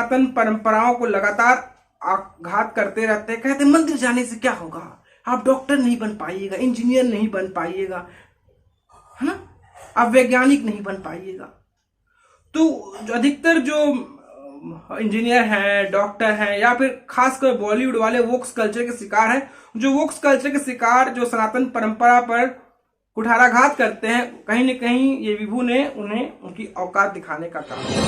सनातन परंपराओं को लगातार आघात करते रहते हैं। कहते हैं मंदिर जाने से क्या होगा, आप डॉक्टर नहीं बन पाइएगा, इंजीनियर नहीं बन पाइएगा, है ना, आप वैज्ञानिक नहीं बन पाइएगा। तो अधिकतर जो इंजीनियर हैं, डॉक्टर हैं, या फिर खासकर बॉलीवुड वाले वोक्स कल्चर के शिकार हैं, जो वोक्स कल्चर के शिकार जो सनातन परंपरा पर कुठाराघात करते हैं, कहीं न कहीं ये विभू ने उन्हें उनकी औकात दिखाने का काम किया।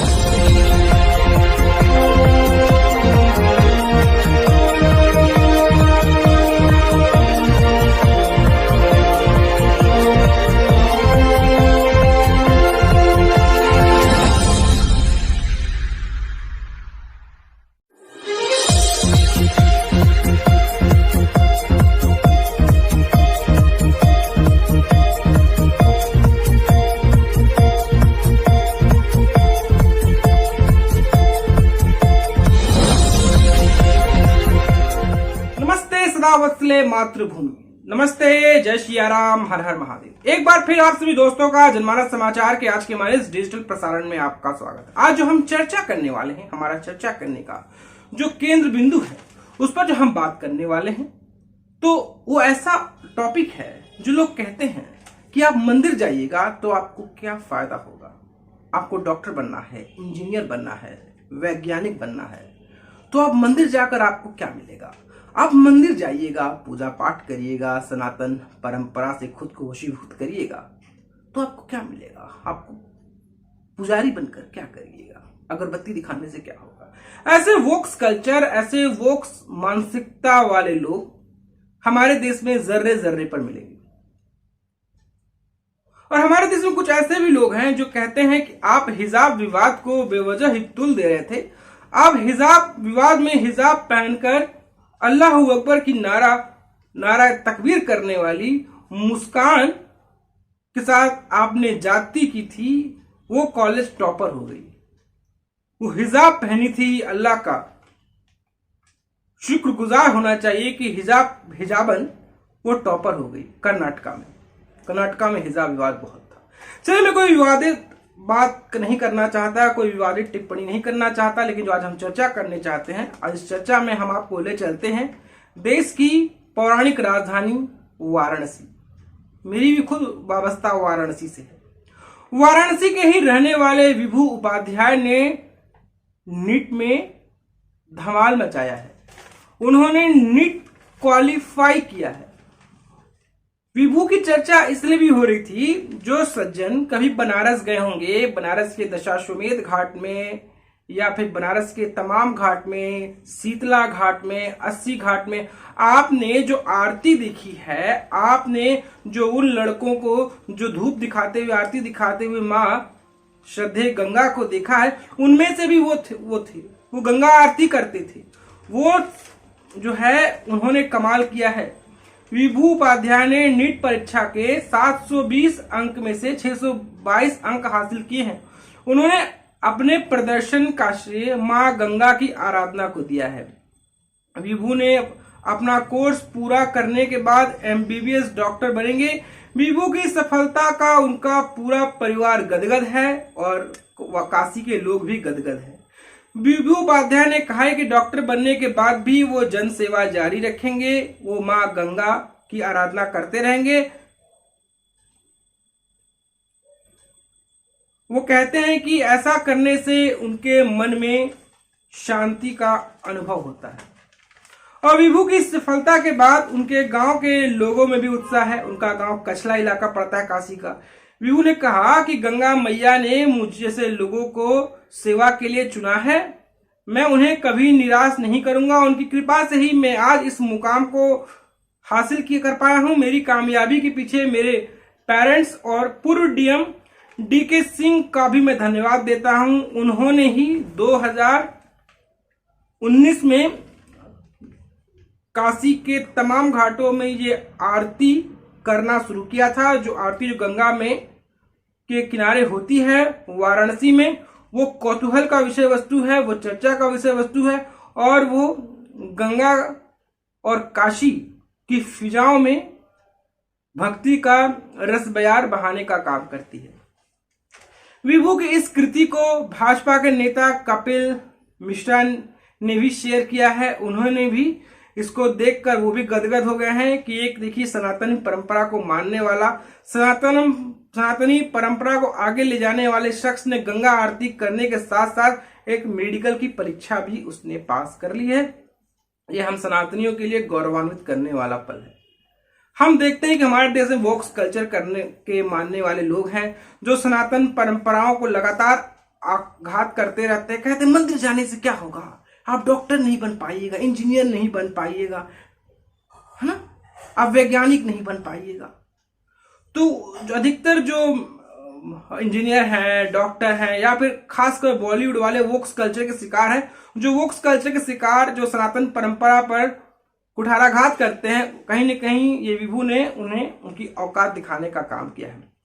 वत्सले मातृभूमि, नमस्ते, जय श्री राम, हर हर महादेव। एक बार फिर आप सभी दोस्तों का जनमानस समाचार के आज के हमारे इस डिजिटल प्रसारण में आपका स्वागत है। आज जो हम चर्चा करने वाले हैं, हमारा चर्चा करने का जो केंद्र बिंदु है, उस पर जो हम बात करने वाले हैं, तो वो ऐसा टॉपिक है जो लोग कहते हैं कि आप मंदिर जाइएगा तो आपको क्या फायदा होगा, आपको डॉक्टर बनना है, इंजीनियर बनना है, वैज्ञानिक बनना है, तो आप मंदिर जाकर आपको क्या मिलेगा। आप मंदिर जाइएगा, पूजा पाठ करिएगा, सनातन परंपरा से खुद को वशीभूत करिएगा, तो आपको क्या मिलेगा। आपको पुजारी बनकर क्या करिएगा, अगरबत्ती दिखाने से क्या होगा। ऐसे वोक्स कल्चर, ऐसे वोक्स मानसिकता वाले लोग हमारे देश में जर्रे जर्रे पर मिलेंगे। और हमारे देश में कुछ ऐसे भी लोग हैं जो कहते हैं कि आप हिजाब विवाद को बेवजह ही तुल दे रहे थे। आप हिजाब विवाद में हिजाब पहनकर अल्लाह अकबर की नारा तकबीर करने वाली मुस्कान के साथ आपने जाती की थी, वो कॉलेज टॉपर हो गई। वो हिजाब पहनी थी, अल्लाह का शुक्रगुजार होना चाहिए कि हिजाबन वो टॉपर हो गई। कर्नाटका में हिजाब विवाद बहुत था। चलिए, मैं कोई विवादित बात नहीं करना चाहता, कोई विवादित टिप्पणी नहीं करना चाहता, लेकिन जो आज हम चर्चा करने चाहते हैं, आज इस चर्चा में हम आपको ले चलते हैं देश की पौराणिक राजधानी वाराणसी। मेरी भी खुद वाबस्ता वाराणसी से है। वाराणसी के ही रहने वाले विभू उपाध्याय ने नीट में धमाल मचाया है। उन्होंने नीट क्वालिफाई किया है। विभू की चर्चा इसलिए भी हो रही थी, जो सज्जन कभी बनारस गए होंगे, बनारस के दशाश्वमेध घाट में, या फिर बनारस के तमाम घाट में, शीतला घाट में, 80 घाट में आपने जो आरती देखी है, आपने जो उन लड़कों को जो धूप दिखाते हुए, आरती दिखाते हुए माँ श्रद्धे गंगा को देखा है, उनमें से भी वो थे, वो गंगा आरती करते थे। वो जो है उन्होंने कमाल किया है। विभू उपाध्याय ने नीट परीक्षा के 720 अंक में से 622 अंक हासिल किए हैं। उन्होंने अपने प्रदर्शन का श्रेय मां गंगा की आराधना को दिया है। विभू ने अपना कोर्स पूरा करने के बाद MBBS डॉक्टर बनेंगे। विभू की सफलता का उनका पूरा परिवार गदगद है और काशी के लोग भी गदगद हैं। विभू उपाध्याय ने कहा है कि डॉक्टर बनने के बाद भी वो जन सेवा जारी रखेंगे, वो मां गंगा की आराधना करते रहेंगे। वो कहते हैं कि ऐसा करने से उनके मन में शांति का अनुभव होता है। और विभू की सफलता के बाद उनके गांव के लोगों में भी उत्साह है। उनका गांव कछला इलाका पड़ता है काशी का। विभू ने कहा कि गंगा मैया ने मुझ जैसे लोगों को सेवा के लिए चुना है, मैं उन्हें कभी निराश नहीं करूंगा। उनकी कृपा से ही मैं आज इस मुकाम को हासिल कर पाया हूं। मेरी कामयाबी के पीछे मेरे पेरेंट्स और पूर्व DM DK सिंह का भी मैं धन्यवाद देता हूं। उन्होंने ही 2019 में काशी के तमाम घाटों में ये आरती करना शुरू किया था। जो आरती जो गंगा में के किनारे होती है वाराणसी में, वो कौतूहल का विषय वस्तु है, वो चर्चा का विषय वस्तु है, और वो गंगा और काशी की फिजाओं में भक्ति का रस बयार बहाने का काम करती है। विभू की इस कृति को भाजपा के नेता कपिल मिश्रा ने भी शेयर किया है। उन्होंने भी इसको देखकर वो भी गदगद हो गए हैं कि एक देखिए सनातनी परंपरा को मानने वाला, सनातनी परंपरा को आगे ले जाने वाले शख्स ने गंगा आरती करने के साथ साथ एक मेडिकल की परीक्षा भी उसने पास कर ली है। यह हम सनातनियों के लिए गौरवान्वित करने वाला पल है। हम देखते हैं कि हमारे देश में वोक्स कल्चर करने के मानने वाले लोग हैं जो सनातन परंपराओं को लगातार आघात करते रहते हैं। कहते हैं मंदिर जाने से क्या होगा, आप डॉक्टर नहीं बन पाइएगा, इंजीनियर नहीं बन पाइएगा, है ना, आप वैज्ञानिक नहीं बन पाइएगा। तो अधिकतर जो इंजीनियर हैं, डॉक्टर हैं, या फिर खासकर बॉलीवुड वाले वोक्स कल्चर के शिकार हैं, जो वोक्स कल्चर के शिकार जो सनातन परंपरा पर कुठाराघात करते हैं, कहीं न कहीं ये विभू ने उन्हें उनकी औकात दिखाने का काम किया है।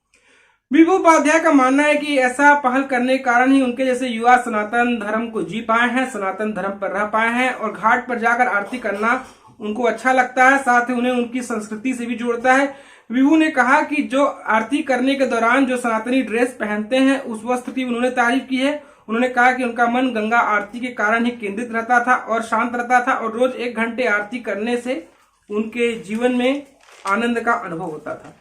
विभू उपाध्याय का मानना है कि ऐसा पहल करने के कारण ही उनके जैसे युवा सनातन धर्म को जी पाए हैं, सनातन धर्म पर रह पाए हैं और घाट पर जाकर आरती करना उनको अच्छा लगता है, साथ ही उन्हें उनकी संस्कृति से भी जोड़ता है। विभू ने कहा कि जो आरती करने के दौरान जो सनातनी ड्रेस पहनते हैं उस वस्त्र की उन्होंने तारीफ की है। उन्होंने कहा कि उनका मन गंगा आरती के कारण ही केंद्रित रहता था और शांत रहता था और रोज 1 घंटे आरती करने से उनके जीवन में आनंद का अनुभव होता था।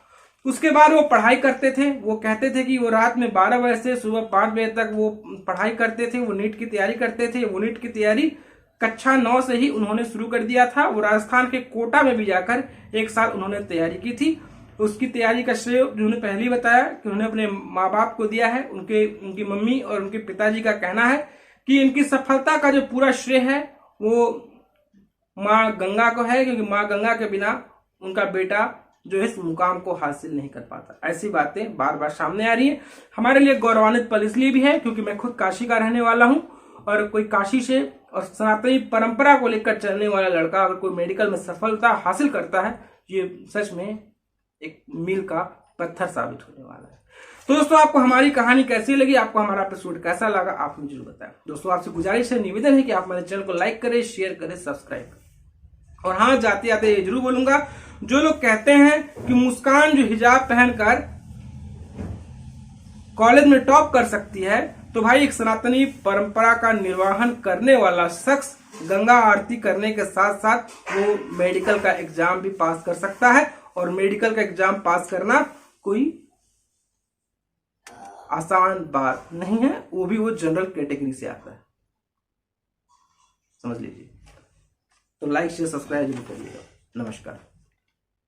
उसके बाद वो पढ़ाई करते थे। वो कहते थे कि वो रात में 12 बजे से सुबह 5 बजे तक वो पढ़ाई करते थे, वो नीट की तैयारी करते थे। वो नीट की तैयारी कक्षा 9 से ही उन्होंने शुरू कर दिया था। वो राजस्थान के कोटा में भी जाकर 1 साल उन्होंने तैयारी की थी। उसकी तैयारी का श्रेय उन्होंने पहले ही बताया कि उन्होंने अपने माँ बाप को दिया है। उनकी मम्मी और उनके पिताजी का कहना है कि इनकी सफलता का जो पूरा श्रेय है वो माँ गंगा को है, क्योंकि माँ गंगा के बिना उनका बेटा जो इस मुकाम को हासिल नहीं कर पाता। ऐसी बातें बार बार सामने आ रही है। हमारे लिए गौरवान्वित पल इसलिए भी है क्योंकि मैं खुद काशी का रहने वाला हूं और कोई काशी से और सनातनी परंपरा को लेकर चलने वाला लड़का अगर कोई मेडिकल में सफलता हासिल करता है, ये सच में एक मील का पत्थर साबित होने वाला है। तो दोस्तों, आपको हमारी कहानी कैसी लगी, आपको हमारा एपिसोड कैसा लगा, आप मुझे जरूर बताएं। दोस्तों, आपसे गुजारिश है, निवेदन है कि आप हमारे चैनल को लाइक करें, शेयर करें, सब्सक्राइब करें। और हाँ, जाते जाते ये जरूर बोलूंगा, जो लोग कहते हैं कि मुस्कान जो हिजाब पहनकर कॉलेज में टॉप कर सकती है, तो भाई एक सनातनी परंपरा का निर्वहन करने वाला शख्स गंगा आरती करने के साथ साथ वो मेडिकल का एग्जाम भी पास कर सकता है। और मेडिकल का एग्जाम पास करना कोई आसान बात नहीं है, वो भी वो जनरल कैटेगरी से आता है, समझ लीजिए। तो लाइक शेयर सब्सक्राइब जरूर करिएगा। नमस्कार।